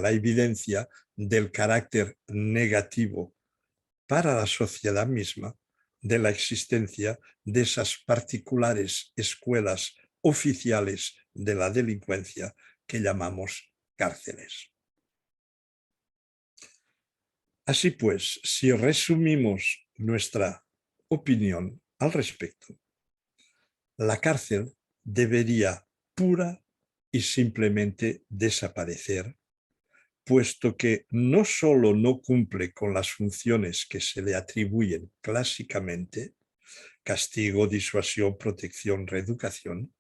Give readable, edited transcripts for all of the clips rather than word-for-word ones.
la evidencia del carácter negativo para la sociedad misma de la existencia de esas particulares escuelas oficiales de la delincuencia que llamamos cárceles. Así pues, si resumimos nuestra opinión al respecto, la cárcel debería pura y simplemente desaparecer, puesto que no solo no cumple con las funciones que se le atribuyen clásicamente, castigo, disuasión, protección, reeducación,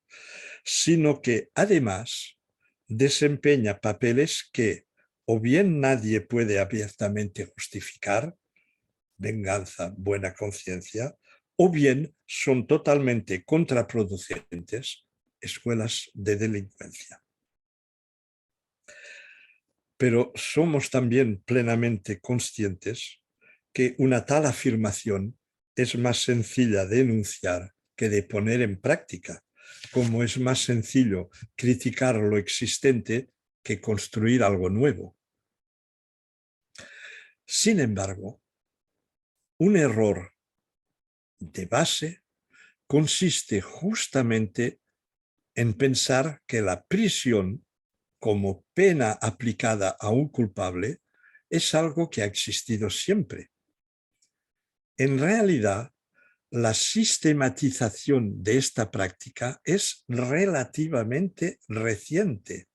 sino que además desempeña papeles que o bien nadie puede abiertamente justificar, venganza, buena conciencia, o bien son totalmente contraproducentes, escuelas de delincuencia. Pero somos también plenamente conscientes que una tal afirmación es más sencilla de enunciar que de poner en práctica, como es más sencillo criticar lo existente que construir algo nuevo. Sin embargo, un error de base consiste justamente en pensar que la prisión como pena aplicada a un culpable es algo que ha existido siempre. En realidad, la sistematización de esta práctica es relativamente reciente.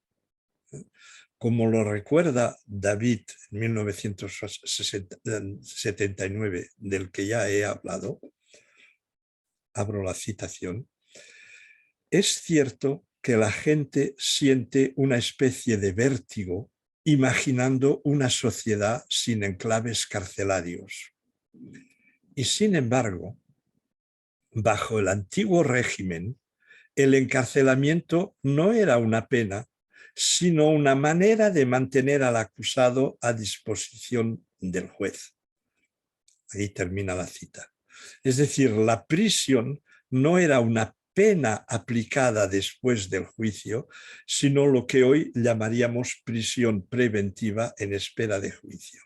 Como lo recuerda David en 1979, del que ya he hablado, abro la citación, es cierto que la gente siente una especie de vértigo imaginando una sociedad sin enclaves carcelarios. Y sin embargo, bajo el antiguo régimen, el encarcelamiento no era una pena, sino una manera de mantener al acusado a disposición del juez. Ahí termina la cita. Es decir, la prisión no era una pena aplicada después del juicio, sino lo que hoy llamaríamos prisión preventiva en espera de juicio.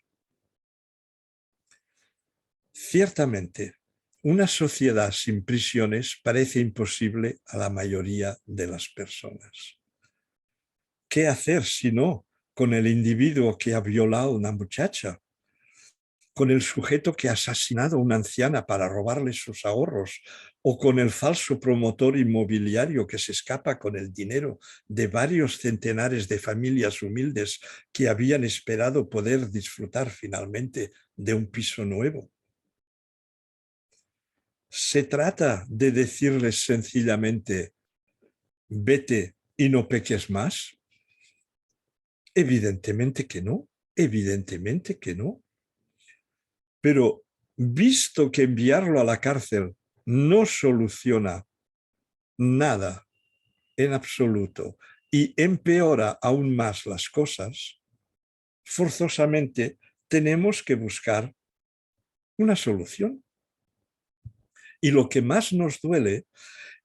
Ciertamente, una sociedad sin prisiones parece imposible a la mayoría de las personas. ¿Qué hacer si no con el individuo que ha violado a una muchacha? ¿Con el sujeto que ha asesinado a una anciana para robarle sus ahorros? ¿O con el falso promotor inmobiliario que se escapa con el dinero de varios centenares de familias humildes que habían esperado poder disfrutar finalmente de un piso nuevo? ¿Se trata de decirles sencillamente, vete y no peques más? Evidentemente que no, evidentemente que no. Pero visto que enviarlo a la cárcel no soluciona nada en absoluto y empeora aún más las cosas, forzosamente tenemos que buscar una solución. Y lo que más nos duele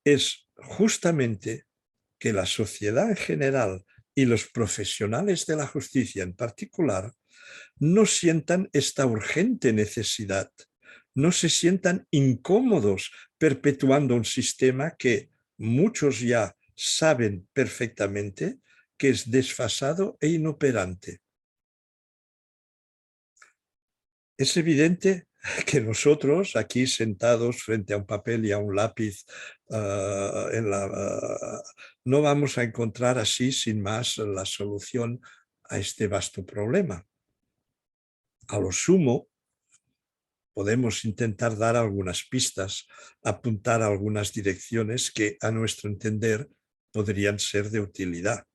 es justamente que la sociedad en general y los profesionales de la justicia en particular no sientan esta urgente necesidad, no se sientan incómodos perpetuando un sistema que muchos ya saben perfectamente que es desfasado e inoperante. Es evidente que nosotros aquí sentados frente a un papel y a un lápiz no vamos a encontrar así sin más la solución a este vasto problema. A lo sumo, podemos intentar dar algunas pistas, apuntar a algunas direcciones que a nuestro entender podrían ser de utilidad.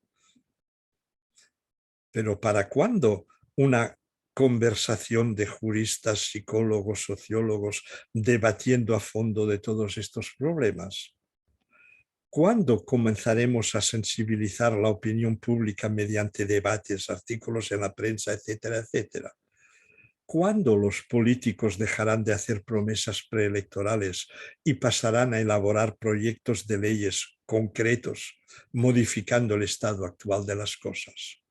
Pero ¿para cuándo una conversación de juristas, psicólogos, sociólogos debatiendo a fondo de todos estos problemas? ¿Cuándo comenzaremos a sensibilizar la opinión pública mediante debates, artículos en la prensa, etcétera, etcétera? ¿Cuándo los políticos dejarán de hacer promesas preelectorales y pasarán a elaborar proyectos de leyes concretos, modificando el estado actual de las cosas?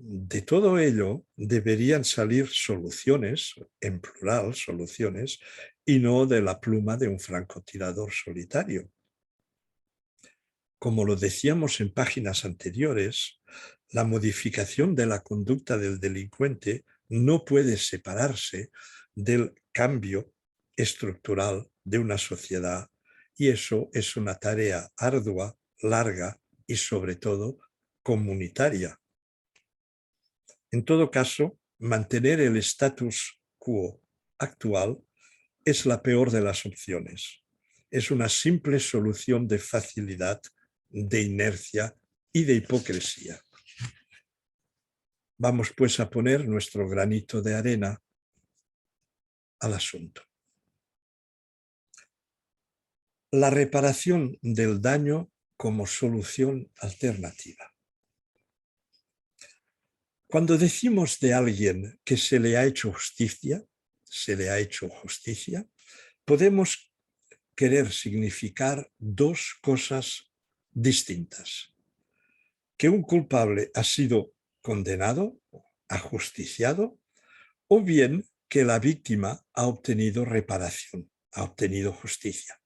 de todo ello deberían salir soluciones, en plural, soluciones, y no de la pluma de un francotirador solitario. Como lo decíamos en páginas anteriores, la modificación de la conducta del delincuente no puede separarse del cambio estructural de una sociedad, y eso es una tarea ardua, larga y sobre todo comunitaria. En todo caso, mantener el status quo actual es la peor de las opciones. Es una simple solución de facilidad, de inercia y de hipocresía. Vamos pues a poner nuestro granito de arena al asunto. La reparación del daño como solución alternativa. Cuando decimos de alguien que se le ha hecho justicia, podemos querer significar dos cosas distintas. Que un culpable ha sido condenado, ajusticiado, o bien que la víctima ha obtenido reparación, ha obtenido justicia.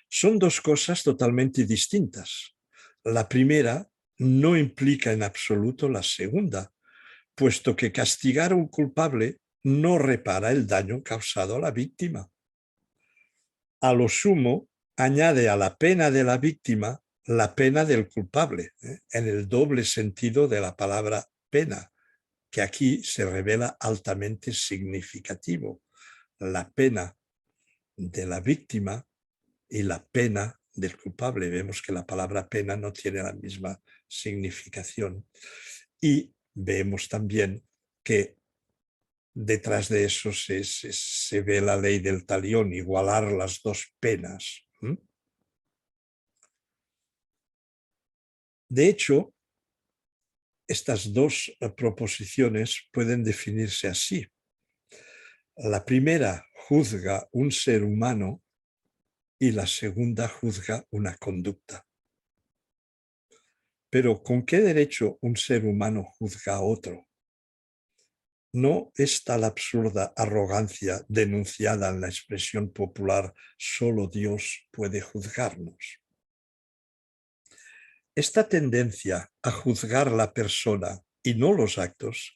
Son dos cosas totalmente distintas. La primera no implica en absoluto la segunda, puesto que castigar a un culpable no repara el daño causado a la víctima. A lo sumo, añade a la pena de la víctima la pena del culpable, en el doble sentido de la palabra pena, que aquí se revela altamente significativo. La pena de la víctima y la pena del culpable. Vemos que la palabra pena no tiene la misma significación. Y vemos también que detrás de eso se ve la ley del talión, igualar las dos penas. De hecho, estas dos proposiciones pueden definirse así. La primera juzga un ser humano y la segunda juzga una conducta. Pero ¿con qué derecho un ser humano juzga a otro? ¿No es tal absurda arrogancia denunciada en la expresión popular «solo Dios puede juzgarnos»? Esta tendencia a juzgar la persona y no los actos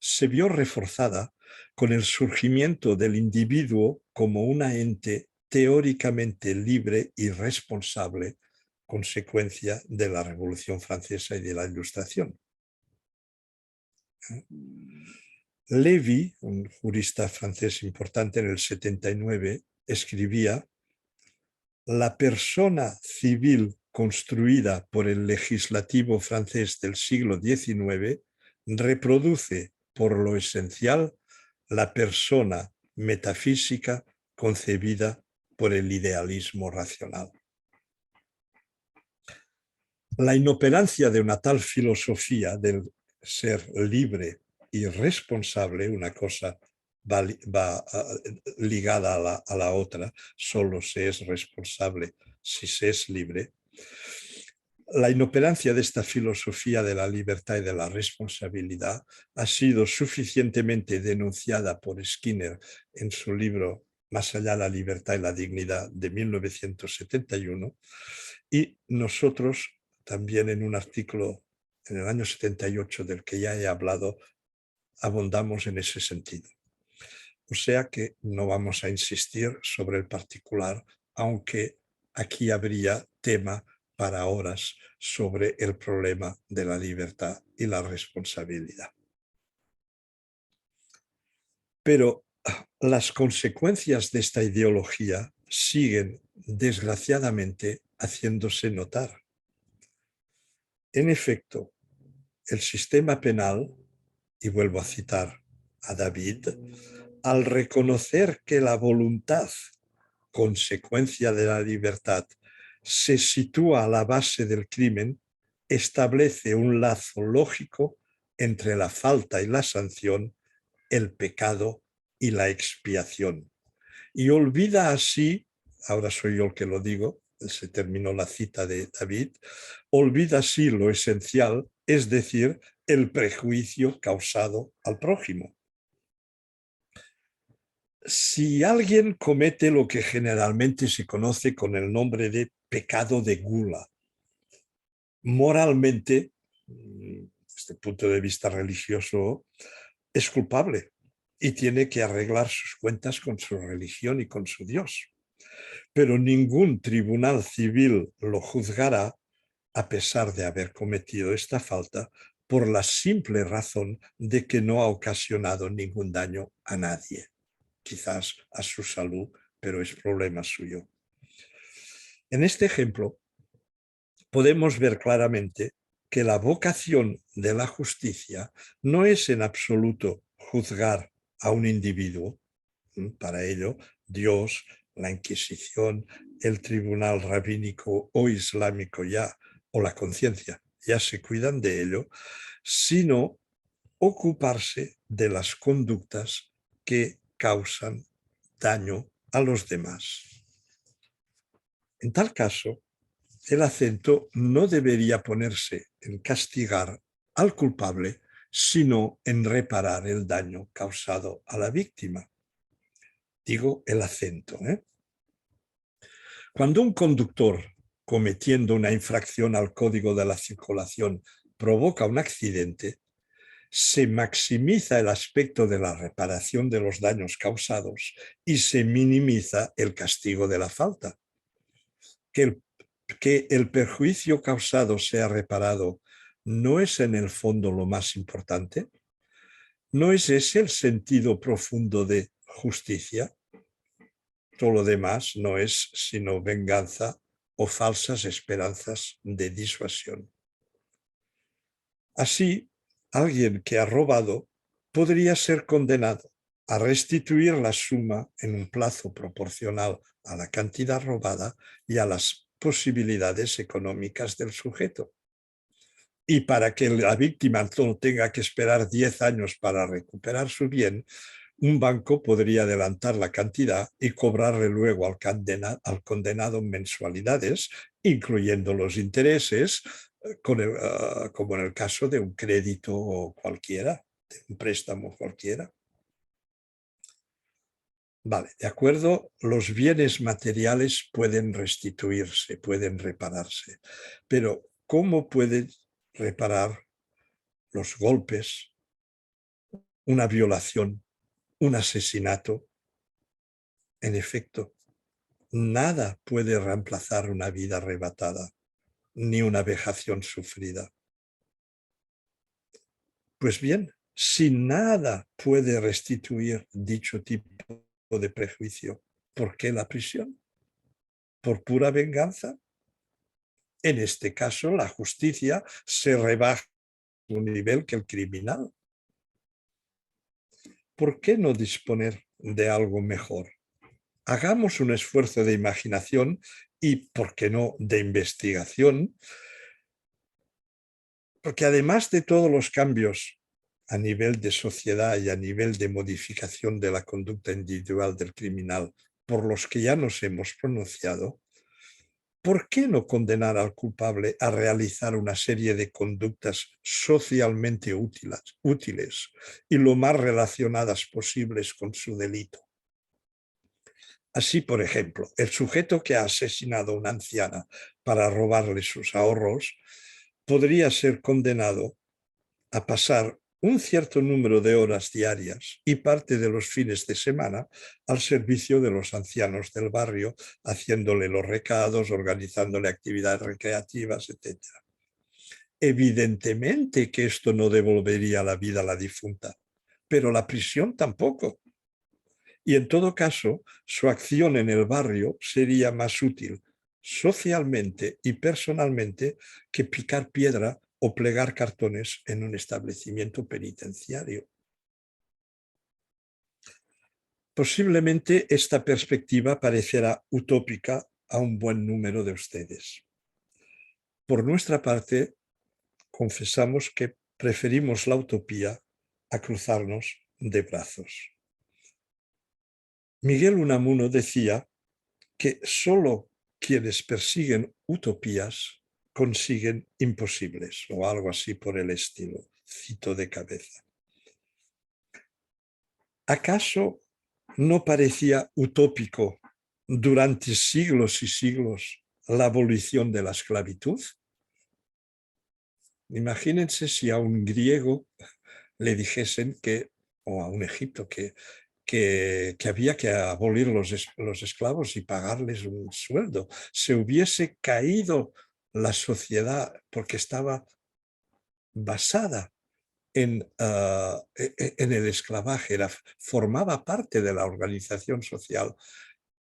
se vio reforzada con el surgimiento del individuo como un ente teóricamente libre y responsable, consecuencia de la Revolución Francesa y de la Ilustración. Lévy, un jurista francés importante en el 79, escribía: «La persona civil construida por el legislativo francés del siglo XIX reproduce por lo esencial la persona metafísica concebida por el idealismo racional». La inoperancia de una tal filosofía del ser libre y responsable, una cosa va ligada a la otra, solo se es responsable si se es libre. La inoperancia de esta filosofía de la libertad y de la responsabilidad ha sido suficientemente denunciada por Skinner en su libro Más allá de la libertad y la dignidad de 1971, y nosotros también en un artículo en el año 78 del que ya he hablado, abundamos en ese sentido. O sea que no vamos a insistir sobre el particular, aunque aquí habría tema para horas sobre el problema de la libertad y la responsabilidad. Pero las consecuencias de esta ideología siguen, desgraciadamente, haciéndose notar. En efecto, el sistema penal, y vuelvo a citar a David, al reconocer que la voluntad, consecuencia de la libertad, se sitúa a la base del crimen, establece un lazo lógico entre la falta y la sanción, el pecado y la expiación. Y olvida así, ahora soy yo el que lo digo, se terminó la cita de David, olvida así lo esencial, es decir, el prejuicio causado al prójimo. Si alguien comete lo que generalmente se conoce con el nombre de pecado de gula, moralmente, desde el punto de vista religioso, es culpable y tiene que arreglar sus cuentas con su religión y con su Dios. Pero ningún tribunal civil lo juzgará a pesar de haber cometido esta falta por la simple razón de que no ha ocasionado ningún daño a nadie, quizás a su salud, pero es problema suyo. En este ejemplo, podemos ver claramente que la vocación de la justicia no es en absoluto juzgar a un individuo. Para ello, Dios, la Inquisición, el tribunal rabínico o islámico ya, o la conciencia, ya se cuidan de ello, sino ocuparse de las conductas que causan daño a los demás. En tal caso, el acento no debería ponerse en castigar al culpable, sino en reparar el daño causado a la víctima. Digo el acento. Cuando un conductor, cometiendo una infracción al código de la circulación, provoca un accidente, se maximiza el aspecto de la reparación de los daños causados y se minimiza el castigo de la falta. Que el perjuicio causado sea reparado no es en el fondo lo más importante. ¿No es ese el sentido profundo de justicia? Todo lo demás no es sino venganza o falsas esperanzas de disuasión. Así, alguien que ha robado podría ser condenado a restituir la suma en un plazo proporcional a la cantidad robada y a las posibilidades económicas del sujeto. Y para que la víctima no tenga que esperar 10 años para recuperar su bien, un banco podría adelantar la cantidad y cobrarle luego al condenado mensualidades, incluyendo los intereses, como en el caso de un crédito cualquiera, de un préstamo cualquiera. Vale, de acuerdo, los bienes materiales pueden restituirse, pueden repararse, pero ¿cómo pueden reparar los golpes, una violación, un asesinato? En efecto, nada puede reemplazar una vida arrebatada, ni una vejación sufrida. Pues bien, si nada puede restituir dicho tipo de prejuicio, ¿por qué la prisión? ¿Por pura venganza? En este caso, la justicia se rebaja a un nivel que el criminal. ¿Por qué no disponer de algo mejor? Hagamos un esfuerzo de imaginación y, ¿por qué no?, de investigación, porque además de todos los cambios a nivel de sociedad y a nivel de modificación de la conducta individual del criminal por los que ya nos hemos pronunciado, ¿por qué no condenar al culpable a realizar una serie de conductas socialmente útiles y lo más relacionadas posibles con su delito? Así, por ejemplo, el sujeto que ha asesinado a una anciana para robarle sus ahorros podría ser condenado a pasar un cierto número de horas diarias y parte de los fines de semana al servicio de los ancianos del barrio, haciéndole los recados, organizándole actividades recreativas, etc. Evidentemente que esto no devolvería la vida a la difunta, pero la prisión tampoco. Y en todo caso, su acción en el barrio sería más útil socialmente y personalmente que picar piedra o plegar cartones en un establecimiento penitenciario. Posiblemente esta perspectiva parecerá utópica a un buen número de ustedes. Por nuestra parte, confesamos que preferimos la utopía a cruzarnos de brazos. Miguel Unamuno decía que solo quienes persiguen utopías consiguen imposibles o algo así por el estilo, cito de cabeza. ¿Acaso no parecía utópico durante siglos y siglos la abolición de la esclavitud? Imagínense si a un griego le dijesen que, o a un egipto, que había que abolir los esclavos y pagarles un sueldo. Se hubiese caído la sociedad porque estaba basada en el esclavaje, formaba parte de la organización social,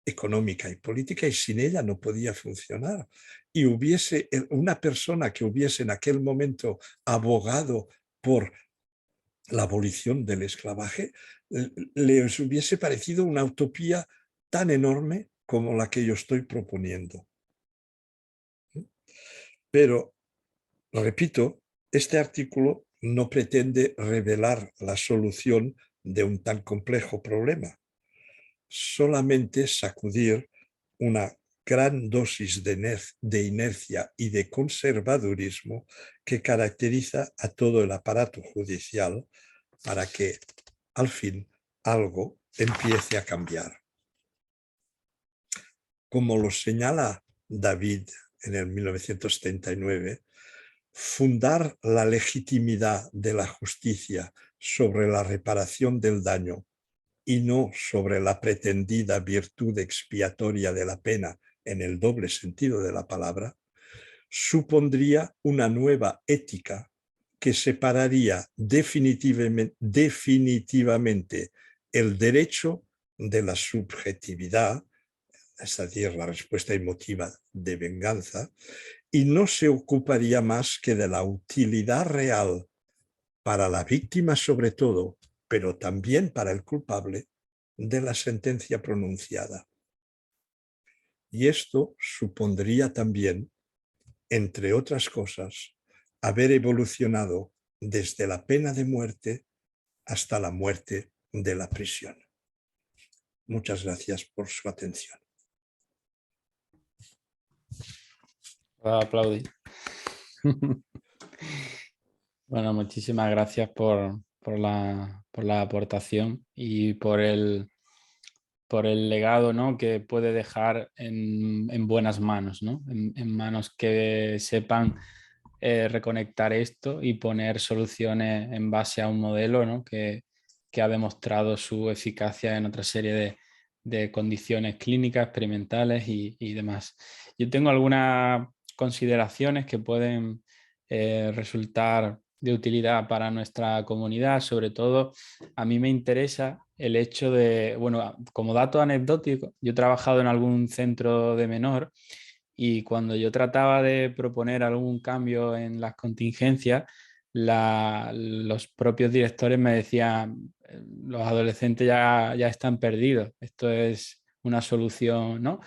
económica y política, y sin ella no podía funcionar. Y hubiese una persona que hubiese en aquel momento abogado por la abolición del esclavaje, les hubiese parecido una utopía tan enorme como la que yo estoy proponiendo. Pero, repito, este artículo no pretende revelar la solución de un tan complejo problema, solamente sacudir una gran dosis de inercia y de conservadurismo que caracteriza a todo el aparato judicial para que, al fin, algo empiece a cambiar. Como lo señala David en el 1979, fundar la legitimidad de la justicia sobre la reparación del daño y no sobre la pretendida virtud expiatoria de la pena en el doble sentido de la palabra, supondría una nueva ética que separaría definitivamente el derecho de la subjetividad, es decir, la respuesta emotiva de venganza, y no se ocuparía más que de la utilidad real para la víctima sobre todo, pero también para el culpable, de la sentencia pronunciada. Y esto supondría también, entre otras cosas, haber evolucionado desde la pena de muerte hasta la muerte de la prisión. Muchas gracias por su atención. Aplaudir. Bueno, muchísimas gracias por la aportación y por el legado, ¿no?, que puede dejar en buenas manos, ¿no? En manos que sepan reconectar esto y poner soluciones en base a un modelo, ¿no?, que ha demostrado su eficacia en otra serie de condiciones clínicas, experimentales y demás. Yo tengo algunas consideraciones que pueden resultar de utilidad para nuestra comunidad. Sobre todo, a mí me interesa el hecho de, bueno, como dato anecdótico, yo he trabajado en algún centro de menor y cuando yo trataba de proponer algún cambio en las contingencias, los propios directores me decían: los adolescentes ya están perdidos, esto es una solución, ¿no?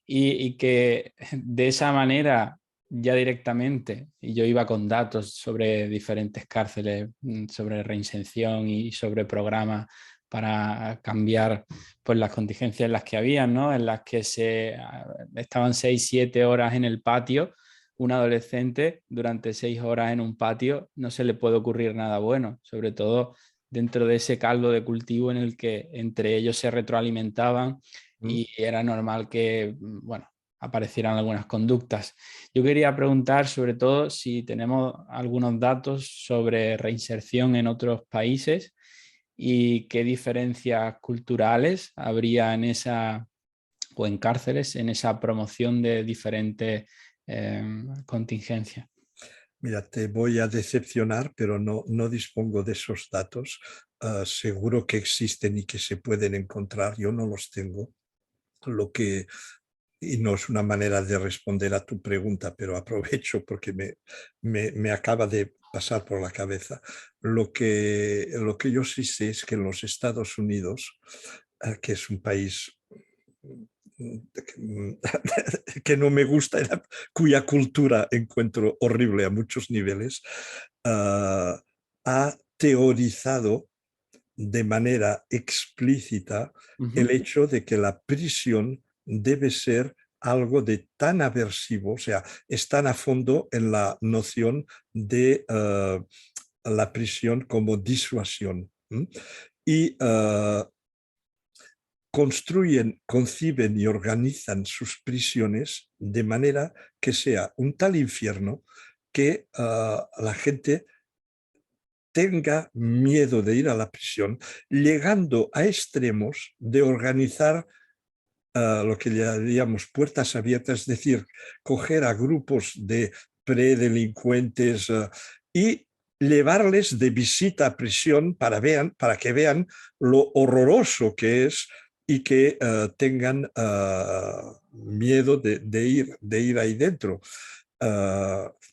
Y que de esa manera, ya directamente, y yo iba con datos sobre diferentes cárceles, sobre reinserción y sobre programas para cambiar pues las contingencias en las que había, ¿no?, en las que estaban 6-7 horas en el patio. Un adolescente durante 6 horas en un patio no se le puede ocurrir nada bueno, sobre todo dentro de ese caldo de cultivo en el que entre ellos se retroalimentaban y era normal que, bueno, aparecieran algunas conductas. Yo quería preguntar sobre todo si tenemos algunos datos sobre reinserción en otros países y qué diferencias culturales habría en esa, o en cárceles, en esa promoción de diferentes contingencias. Mira, te voy a decepcionar, pero no dispongo de esos datos. Seguro que existen y que se pueden encontrar. Yo no los tengo. Y no es una manera de responder a tu pregunta, pero aprovecho porque me acaba de pasar por la cabeza. Lo que yo sí sé es que en los Estados Unidos, que es un país que no me gusta, cuya cultura encuentro horrible a muchos niveles, ha teorizado de manera explícita el hecho de que la prisión debe ser algo de tan aversivo, o sea, están a fondo en la noción de la prisión como disuasión. Y construyen, conciben y organizan sus prisiones de manera que sea un tal infierno que la gente tenga miedo de ir a la prisión, llegando a extremos de organizar lo que llamaríamos puertas abiertas, es decir, coger a grupos de predelincuentes y llevarles de visita a prisión para que vean lo horroroso que es y que tengan miedo de ir ahí dentro.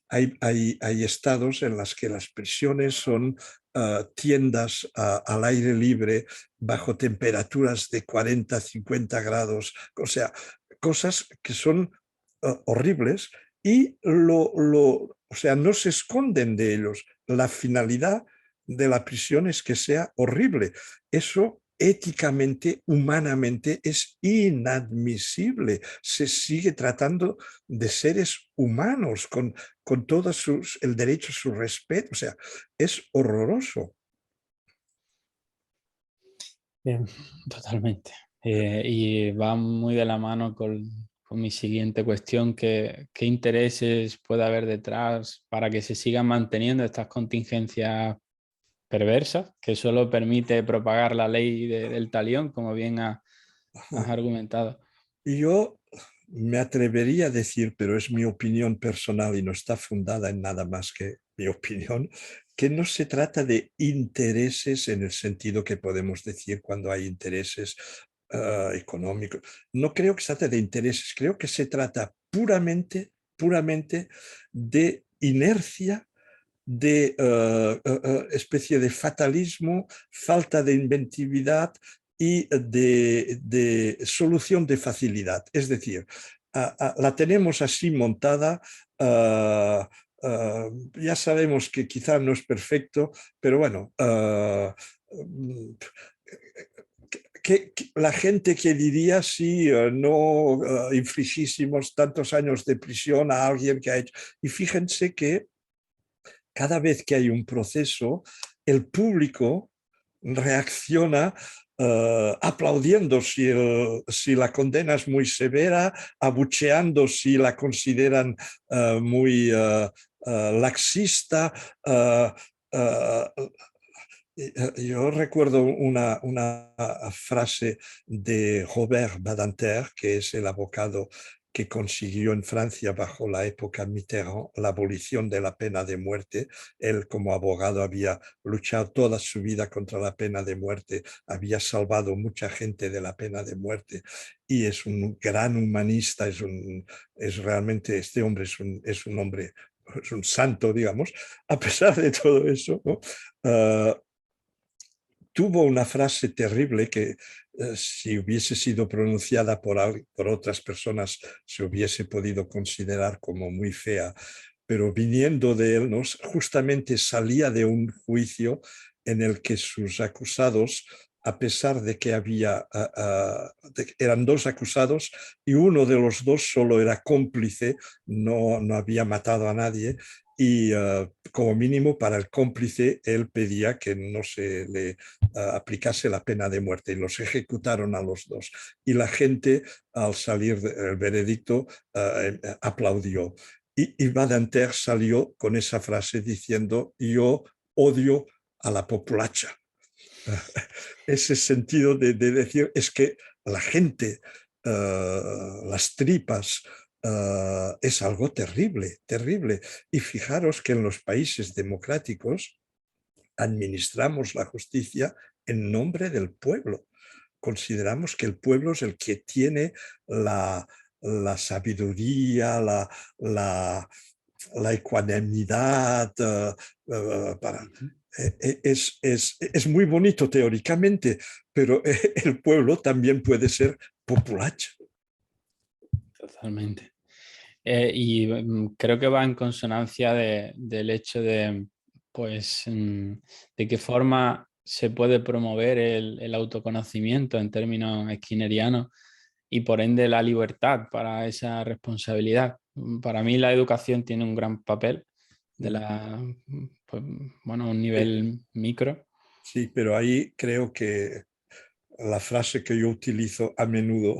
Hay estados en los que las prisiones son tiendas al aire libre bajo temperaturas de 40, 50 grados, o sea, cosas que son horribles y o sea, no se esconden de ellos. La finalidad de la prisión es que sea horrible. Eso éticamente, humanamente, es inadmisible. Se sigue tratando de seres humanos con todo el derecho a su respeto. O sea, es horroroso. Bien, totalmente. Y va muy de la mano con mi siguiente cuestión, ¿qué intereses puede haber detrás para que se sigan manteniendo estas contingencias perversas que solo permite propagar la ley del talión, como bien has argumentado? Y yo me atrevería a decir, pero es mi opinión personal y no está fundada en nada más que mi opinión, que no se trata de intereses en el sentido que podemos decir cuando hay intereses económicos. No creo que se trate de intereses, creo que se trata puramente de inercia, de especie de fatalismo, falta de inventividad y de solución de facilidad. Es decir, la tenemos así montada. Ya sabemos que quizá no es perfecto, pero bueno, la gente que diría si no infligísimos tantos años de prisión a alguien que ha hecho. Y fíjense que cada vez que hay un proceso, el público reacciona aplaudiendo si la condena es muy severa, abucheando si la consideran muy laxista. Uh, uh, yo recuerdo una frase de Robert Badinter, que es el abogado que consiguió en Francia bajo la época Mitterrand la abolición de la pena de muerte. Él como abogado había luchado toda su vida contra la pena de muerte, había salvado mucha gente de la pena de muerte y es un gran humanista, es realmente este hombre es un hombre, es un santo, digamos. A pesar de todo eso, ¿no? Tuvo una frase terrible que si hubiese sido pronunciada por otras personas se hubiese podido considerar como muy fea, pero viniendo de él, ¿no? Justamente salía de un juicio en el que sus acusados, a pesar de que eran dos acusados y uno de los dos solo era cómplice, no había matado a nadie, y como mínimo para el cómplice él pedía que no se le aplicase la pena de muerte y los ejecutaron a los dos. Y la gente, al salir del veredicto, aplaudió. Y Badinter salió con esa frase diciendo: yo odio a la populacha. Ese sentido de decir es que la gente, las tripas, es algo terrible, terrible. Y fijaros que en los países democráticos administramos la justicia en nombre del pueblo. Consideramos que el pueblo es el que tiene la sabiduría, la, la ecuanimidad para... Es muy bonito teóricamente, pero el pueblo también puede ser populacho. Totalmente. Y creo que va en consonancia del hecho de, pues, de qué forma se puede promover el autoconocimiento en términos skinnerianos y por ende la libertad para esa responsabilidad. Para mí la educación tiene un gran papel de pues, bueno, un Sí, nivel micro. sí, pero ahí creo que la frase que yo utilizo a menudo,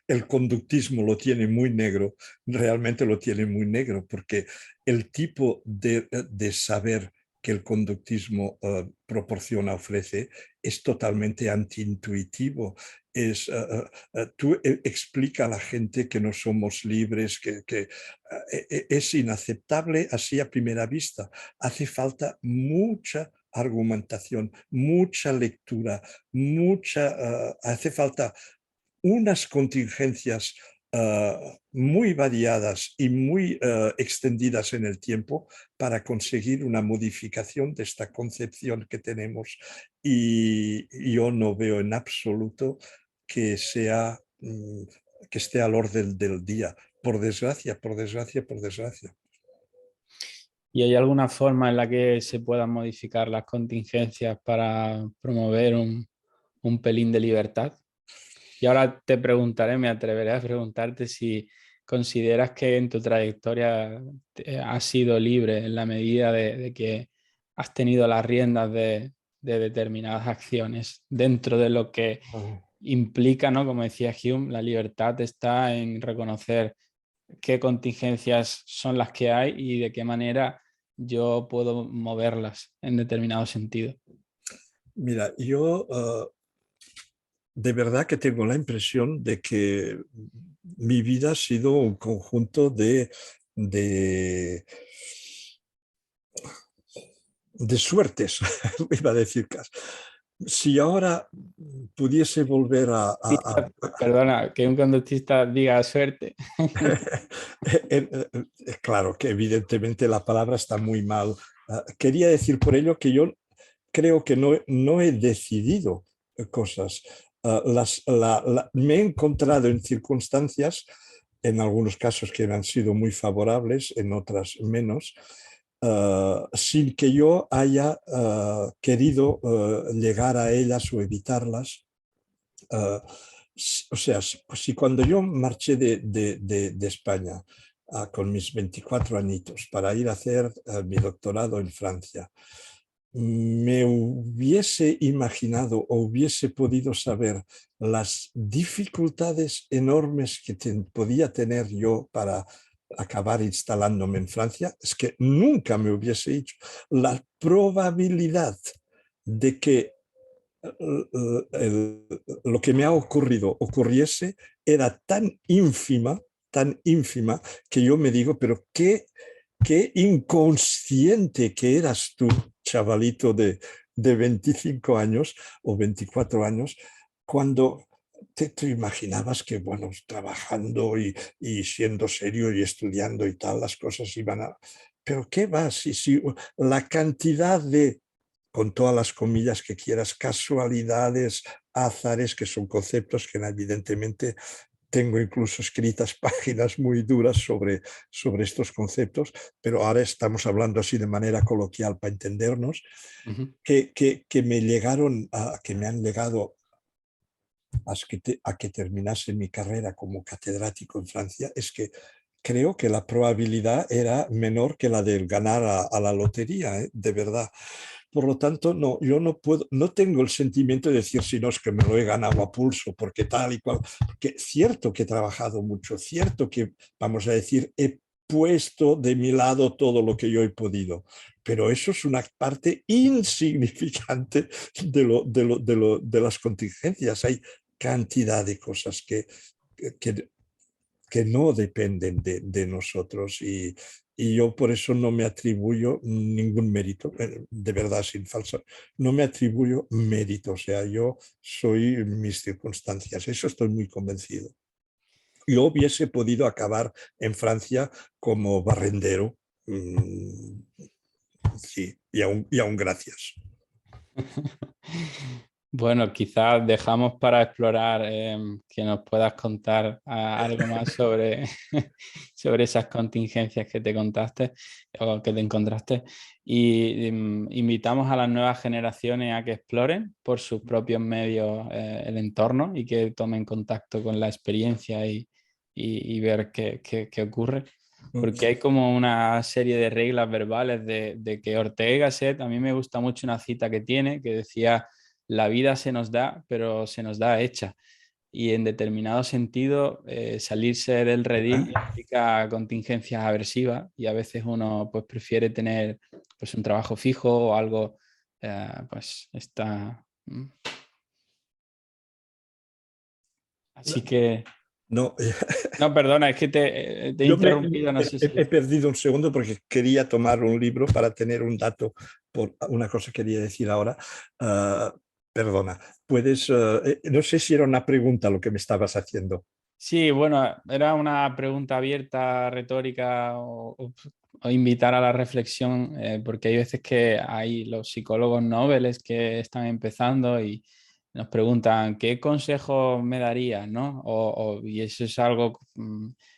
el conductismo lo tiene muy negro, realmente lo tiene muy negro, porque el tipo de saber que el conductismo proporciona, ofrece, es totalmente antiintuitivo. Tú explica a la gente que no somos libres, que es inaceptable así a primera vista. Hace falta mucha argumentación, mucha lectura, hace falta unas contingencias muy variadas y muy extendidas en el tiempo para conseguir una modificación de esta concepción que tenemos. Y yo no veo en absoluto que sea que esté al orden del día. Por desgracia, por desgracia, por desgracia. ¿Y hay alguna forma en la que se puedan modificar las contingencias para promover un pelín de libertad? Y ahora te preguntaré, me atreveré a preguntarte si consideras que en tu trayectoria has sido libre en la medida de que has tenido las riendas de determinadas acciones dentro de lo que Ah. implica, ¿no? Como decía Hume, la libertad está en reconocer qué contingencias son las que hay y de qué manera yo puedo moverlas en determinado sentido. Mira, yo de verdad que tengo la impresión de que mi vida ha sido un conjunto de, de suertes, iba a decir. Si ahora pudiese volver Perdona, que un conductista diga suerte. claro que evidentemente la palabra está muy mal. Quería decir por ello que yo creo que no he decidido cosas. Me he encontrado en circunstancias, en algunos casos que han sido muy favorables, en otras menos, sin que yo haya querido llegar a ellas o evitarlas. Uh, o sea, si cuando yo marché de España con mis 24 añitos para ir a hacer mi doctorado en Francia, me hubiese imaginado o hubiese podido saber las dificultades enormes que podía tener yo para acabar instalándome en Francia, es que nunca me hubiese dicho la probabilidad de que lo que me ha ocurrido ocurriese era tan ínfima, que yo me digo, pero qué inconsciente que eras tú, chavalito de 25 años o 24 años, cuando te imaginabas que, bueno, trabajando y siendo serio y estudiando y tal, las cosas iban a... Pero ¿qué va? Si la cantidad de, con todas las comillas que quieras, casualidades, azares, que son conceptos que evidentemente tengo incluso escritas páginas muy duras sobre estos conceptos, pero ahora estamos hablando así de manera coloquial para entendernos, Ujú. que me llegaron, que me han llegado a que terminase mi carrera como catedrático en Francia, es que creo que la probabilidad era menor que la de ganar a la lotería, de verdad. Por lo tanto, no, yo no puedo, no tengo el sentimiento de decir, si no es que me lo he ganado a pulso, porque tal y cual, porque cierto que he trabajado mucho, cierto que, vamos a decir, he puesto de mi lado todo lo que yo he podido, pero eso es una parte insignificante de las contingencias. Hay cantidad de cosas que, que no dependen de nosotros y yo por eso no me atribuyo ningún mérito, de verdad, sin falsa, no me atribuyo mérito, o sea, yo soy mis circunstancias, eso estoy muy convencido. Yo hubiese podido acabar en Francia como barrendero, sí, y aún gracias. Bueno, quizás dejamos para explorar que nos puedas contar algo más sobre, sobre esas contingencias que te contaste o que te encontraste y invitamos a las nuevas generaciones a que exploren por sus propios medios el entorno y que tomen contacto con la experiencia y ver qué ocurre. Porque hay como una serie de reglas verbales de que Ortega y Gasset, a mí me gusta mucho una cita que tiene que decía: la vida se nos da, pero se nos da hecha. Y en determinado sentido, salirse del redil implica contingencias aversivas y a veces uno pues, prefiere tener pues, un trabajo fijo o algo, pues está... Así que... No, No, perdona, es que te he yo interrumpido, no sé he si... perdido un segundo porque quería tomar un libro para tener un dato por una cosa que quería decir ahora. Ah, perdona, puedes, no sé si era una pregunta lo que me estabas haciendo. Sí, bueno, era una pregunta abierta, retórica o invitar a la reflexión, porque hay veces que hay los psicólogos nobles que están empezando y nos preguntan, ¿qué consejo me darías? ¿No? Y eso es algo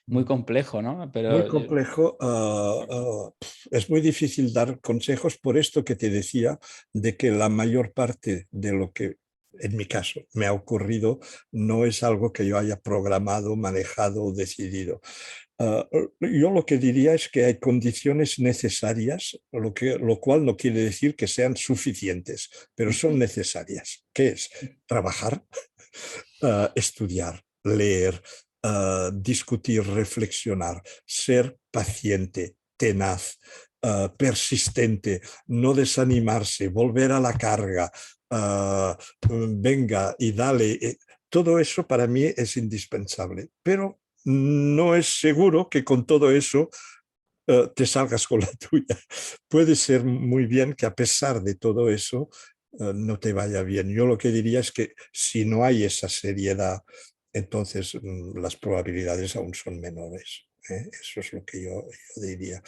muy complejo, ¿no? Muy Pero complejo. Es muy difícil dar consejos por esto que te decía, de que la mayor parte de lo que en mi caso me ha ocurrido no es algo que yo haya programado, manejado o decidido. Ah, yo lo que diría es que hay condiciones necesarias, lo cual no quiere decir que sean suficientes, pero son necesarias. ¿Qué es? Trabajar, estudiar, leer, discutir, reflexionar, ser paciente, tenaz, persistente, no desanimarse, volver a la carga, venga y dale. Todo eso para mí es indispensable, pero no es seguro que con todo eso te salgas con la tuya. Puede ser muy bien que a pesar de todo eso no te vaya bien. Yo lo que diría es que si no hay esa seriedad, entonces las probabilidades aún son menores. Eso es lo que yo diría.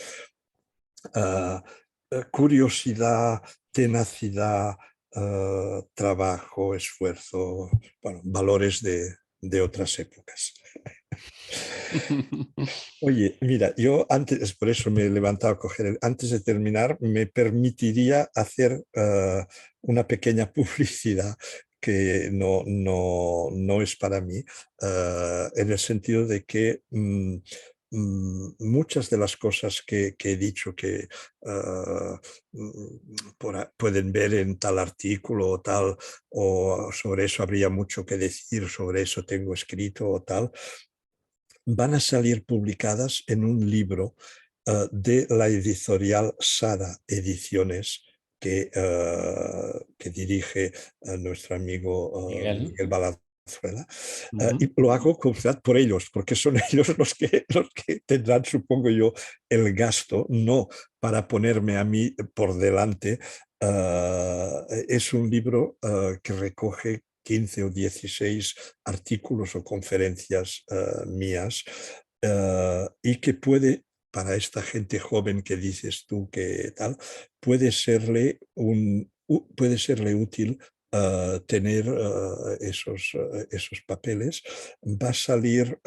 Ah, curiosidad, tenacidad, trabajo, esfuerzo, bueno, valores de otras épocas. Oye, mira, yo antes, por eso me he levantado a coger, antes de terminar, me permitiría hacer una pequeña publicidad que no es para mí, en el sentido de que muchas de las cosas que he dicho que pueden ver en tal artículo o tal, o sobre eso habría mucho que decir, sobre eso tengo escrito o tal, van a salir publicadas en un libro de la editorial Sada Ediciones que dirige nuestro amigo Miguel. Miguel Valenzuela. Ujú. Y lo hago por ellos, porque son ellos los que tendrán, supongo yo, el gasto, no para ponerme a mí por delante. Es un libro que recoge 15 o 16 artículos o conferencias mías y que puede, para esta gente joven que dices tú que tal, puede serle útil tener esos papeles. Va a salir,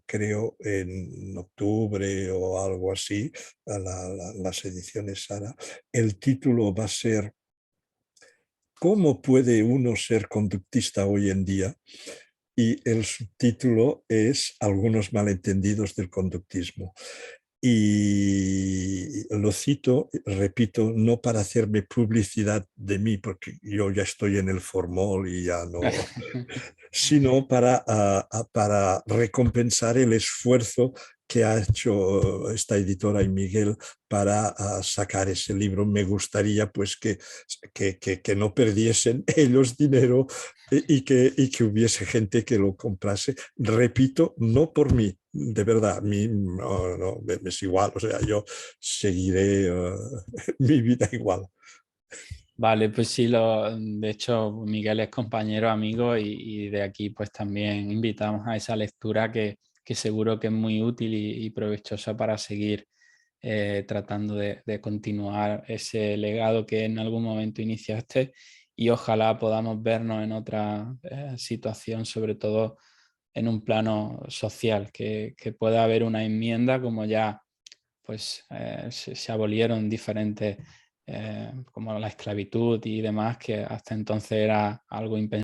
creo, en octubre o algo así, las ediciones Sara. El título va a ser ¿Cómo puede uno ser conductista hoy en día? Y el subtítulo es Algunos malentendidos del conductismo. Y lo cito, repito, no para hacerme publicidad de mí, porque yo ya estoy en el formol y ya no, sino para recompensar el esfuerzo que ha hecho esta editora y Miguel para sacar ese libro. Me gustaría pues que no perdiesen ellos dinero y que hubiese gente que lo comprase. Repito, no por mí, de verdad, a mí me es igual, o sea, yo seguiré mi vida igual. Vale, pues sí, de hecho Miguel es compañero, amigo y de aquí pues también invitamos a esa lectura que seguro que es muy útil y provechosa para seguir tratando de continuar ese legado que en algún momento iniciaste y ojalá podamos vernos en otra situación, sobre todo en un plano social, que pueda haber una enmienda como ya pues se abolieron diferentes, como la esclavitud y demás, que hasta entonces era algo impensable.